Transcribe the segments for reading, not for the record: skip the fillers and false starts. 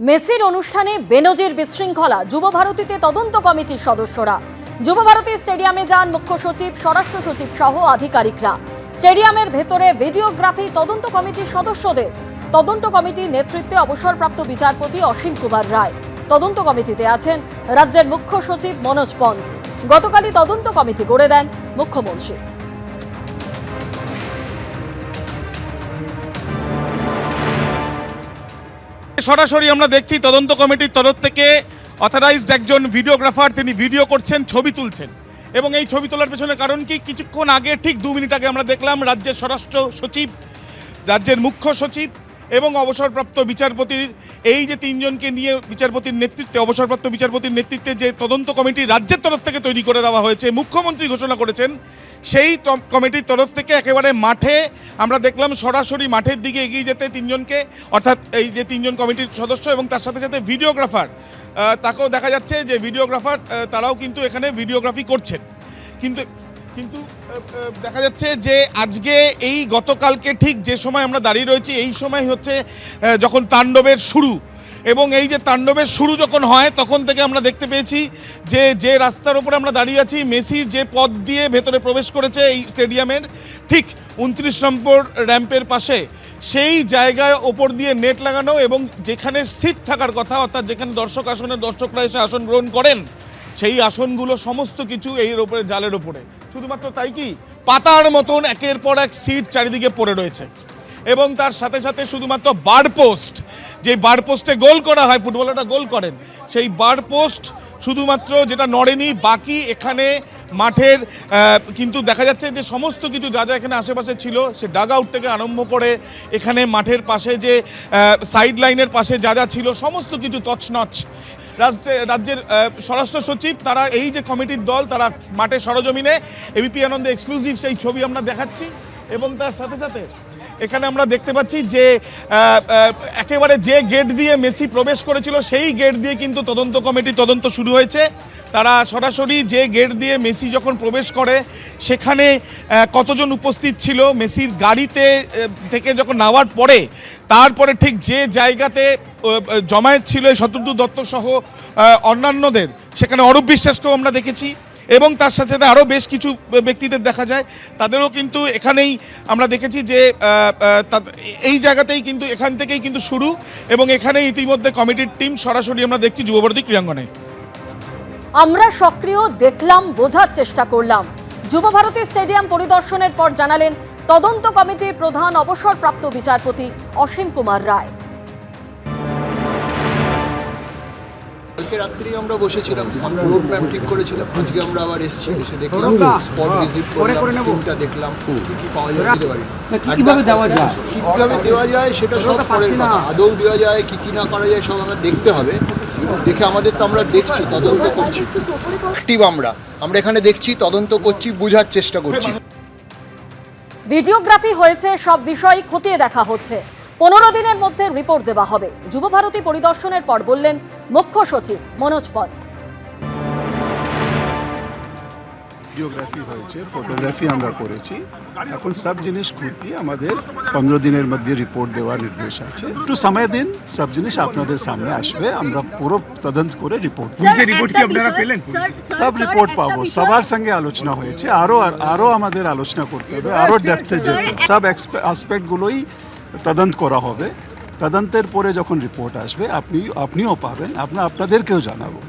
মেসির অনুষ্ঠানে বেনজির বিশৃঙ্খলা, যুবভারতীতে তদন্ত কমিটির সদস্যরা। যুবভারতী স্টেডিয়ামে যান মুখ্য সচিব, স্বরাষ্ট্র সচিব সহ আধিকারিকরা। স্টেডিয়ামের ভেতরে ভিডিওগ্রাফি তদন্ত কমিটির সদস্যদের। তদন্ত কমিটির নেতৃত্বে অবসরপ্রাপ্ত বিচারপতি অসীম কুমার রায়। তদন্ত কমিটিতে আছেন রাজ্যের মুখ্য সচিব মনোজ পন্ত। গতকালই তদন্ত কমিটি গড়ে দেন মুখ্যমন্ত্রী। সরাসরি আমরা দেখছি তদন্ত কমিটির তরফ থেকে অথরাইজড একজন ভিডিওগ্রাফার, তিনি ভিডিও করছেন, ছবি তুলছেন। এবং এই ছবি তোলার পেছনে কারণ কি, কিছুক্ষণ আগে, ঠিক 2 মিনিট আগে আমরা দেখলাম রাজ্যের স্বরাষ্ট্র সচিব, রাজ্যের মুখ্য সচিব এবং অবসরপ্রাপ্ত বিচারপতির এই যে 3 জনকে নিয়ে বিচারপতির নেতৃত্বে, অবসরপ্রাপ্ত বিচারপতির নেতৃত্বে যে তদন্ত কমিটি রাজ্যের তরফ থেকে তৈরি করে দেওয়া হয়েছে, মুখ্যমন্ত্রী ঘোষণা করেছেন, সেই কমিটির তরফ থেকে একেবারে মাঠে আমরা দেখলাম সরাসরি মাঠের দিকে এগিয়ে যেতে 3 জনকে, অর্থাৎ এই যে 3 জন কমিটির সদস্য এবং তার সাথে সাথে ভিডিওগ্রাফার, তাকেও দেখা যাচ্ছে যে ভিডিওগ্রাফার তারাও কিন্তু এখানে ভিডিওগ্রাফি করছেন। কিন্তু দেখা যাচ্ছে যে আজকে এই গতকালকে ঠিক যে সময় আমরা দাঁড়িয়ে রয়েছি, এই সময় হচ্ছে যখন তাণ্ডবের শুরু, এবং এই যে তাণ্ডবের শুরু যখন হয় তখন থেকে আমরা দেখতে পেয়েছি যে রাস্তার উপরে আমরা দাঁড়িয়ে আছি, মেসির যে পথ দিয়ে ভেতরে প্রবেশ করেছে এই স্টেডিয়ামের ঠিক 29 নম্বর র্যাম্পের পাশে, সেই জায়গায় ওপর দিয়ে নেট লাগানো এবং যেখানে সিট থাকার কথা, অর্থাৎ যেখানে দর্শক আসনে দর্শকরা এসে আসন গ্রহণ করেন, সেই আসনগুলো সমস্ত কিছু এর ওপরে, জালের ওপরে। শুধুমাত্র তাই কি, পাতার মতন একের পর এক সিট চারিদিকে পড়ে রয়েছে। এবং তার সাথে সাথে শুধুমাত্র বার পোস্ট, যে বার পোস্টে গোল করা হয়, ফুটবলাররা গোল করেন, সেই বার পোস্ট শুধুমাত্র যেটা নড়েনি, বাকি এখানে মাঠের কিন্তু দেখা যাচ্ছে যে সমস্ত কিছু যা যা এখানে আশেপাশে ছিল, সে ডাগ আউট থেকে আরম্ভ করে এখানে মাঠের পাশে যে সাইড লাইনের পাশে যা যা ছিল সমস্ত কিছু তছনছ। রাজ্যের স্বরাষ্ট্র সচিব, তারা এই যে কমিটির দল, তারা মাঠে সরজমিনে এবিপি আনন্দে এক্সক্লুসিভ সেই ছবি আমরা দেখাচ্ছি। এবং তার সাথে সাথে এখানে আমরা দেখতে পাচ্ছি যে একেবারে যে গেট দিয়ে মেসি প্রবেশ করেছিল, সেই গেট দিয়ে কিন্তু তদন্ত কমিটির তদন্ত শুরু হয়েছে। তারা সরাসরি যে গেট দিয়ে মেসি যখন প্রবেশ করে, সেখানে কতজন উপস্থিত ছিল, মেসির গাড়িতে থেকে যখন নামার পরে, তারপরে ঠিক যে জায়গাতে জমায়েত ছিল শত্রুঘ্ন দত্ত সহ অন্যান্যদের, সেখানে অরূপ বিশ্বাসকেও আমরা দেখেছি এবং তার সাথে সাথে আরও বেশ কিছু ব্যক্তিদের দেখা যায়, তাদেরও কিন্তু এখানেই আমরা দেখেছি যে এই জায়গাতেই কিন্তু, এখান থেকেই কিন্তু শুরু। এবং এখানে ইতিমধ্যে কমিটির টিম সরাসরি আমরা দেখছি যুবভারতী ক্রীড়াঙ্গনে। আমরা সক্রিয় দেখলাম, বোঝার চেষ্টা করলাম। যুবভারতী স্টেডিয়াম পরিদর্শনের পর জানালেন তদন্ত কমিটির প্রধান অবসরপ্রাপ্ত বিচারপতি অসীম কুমার রায়। কালকে রাত্রি আমরা বসেছিলাম, আমরা রোড ম্যাপ ঠিক করেছিলাম। আজকে আমরা আবার এসে দেখলাম, স্পট ভিজিট করলাম, সিনটা দেখলাম, কি কি পাওয়া যায় দিতে পারি, কিভাবে দেওয়া যায় সেটা সব পরের কথা। আদৌ দেওয়া যায় কি না করা যায় সব আমরা দেখতে হবে। দেখে আমাদের তো আমরা দেখছি, তদন্ত করছি, অ্যাক্টিভ আমরা এখানে দেখছি, তদন্ত করছি, বোঝার চেষ্টা করছি। ভিডিওগ্রাফি হয়েছে, সব বিষয় খতিয়ে দেখা হচ্ছে। 15 দিনের মধ্যে রিপোর্ট দেওয়া হবে। যুবভারতী পরিদর্শনের পর বললেন মুখ্য সচিব মনোজ পন্ত। ভিডিওগ্রাফি হয়েছে, ফটোগ্রাফি আমরা করেছি, এখন সব জিনিস খুঁটিয়ে আমাদের 15 দিনের মধ্যে রিপোর্ট দেওয়ার নির্দেশ আছে। একটু সময় দিন, সব জিনিস আপনাদের সামনে আসবে, আমরা পুরো তদন্ত করে রিপোর্ট সব রিপোর্ট পাবো। সবার সঙ্গে আলোচনা হয়েছে, আরো আমাদের আলোচনা করতে হবে, আরো ডেপথে যেতে, সব অ্যাসপেক্টগুলোই তদন্ত করা হবে। তদন্তের পরে যখন রিপোর্ট আসবে আপনিও পাবেন, আপনাদেরকেও জানাবো।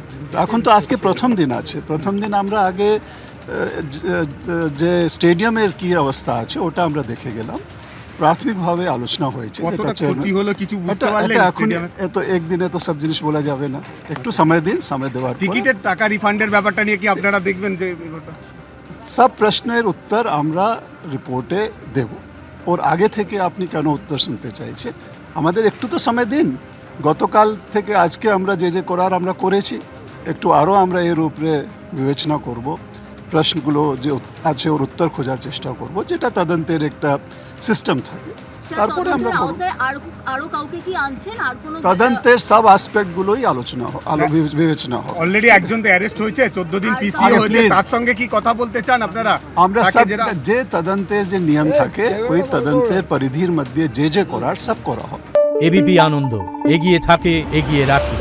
এখন তো আজকে প্রথম দিন আছে, প্রথম দিন আমরা আগে যে স্টেডিয়ামের কি অবস্থা আছে ওটা আমরা দেখে গেলাম, প্রাথমিকভাবে আলোচনা হয়েছে। এখন এত একদিনে তো সব জিনিস বলা যাবে না, একটু সময় দিন, সময় দেওয়ার টিকিটের টাকা রিফান্ডের ব্যাপারটা নিয়ে কি আপনারা দেখবেন? যে সব প্রশ্নের উত্তর আমরা রিপোর্টে দেব। ওর আগে থেকে আপনি কেন উত্তর শুনতে চাইছেন? আমাদের একটু তো সময় দিন। গতকাল থেকে আজকে আমরা যে করার আমরা করেছি, একটু আরও আমরা এর উপরে বিবেচনা করব, প্রশ্নগুলো যে আছে ওর উত্তর খোঁজার চেষ্টা করব, যেটা তদন্তের একটা সিস্টেম থাকে। তারপরে আমরা তদন্তের সব অ্যাসপেক্টগুলোই বিবেচনা হবে। অলরেডি একজন তো অ্যারেস্ট হয়েছে, 14 দিন পিছিয়ে হয়েছে, তার সঙ্গে কি কথা বলতে চান আপনারা? আমরা সব যে তদন্তের যে নিয়ম থাকে, ওই তদন্তের পরিধির মধ্যে যে করার সব করা হবে। এবিপি আনন্দ, এগিয়ে থাকে, এগিয়ে রাখে।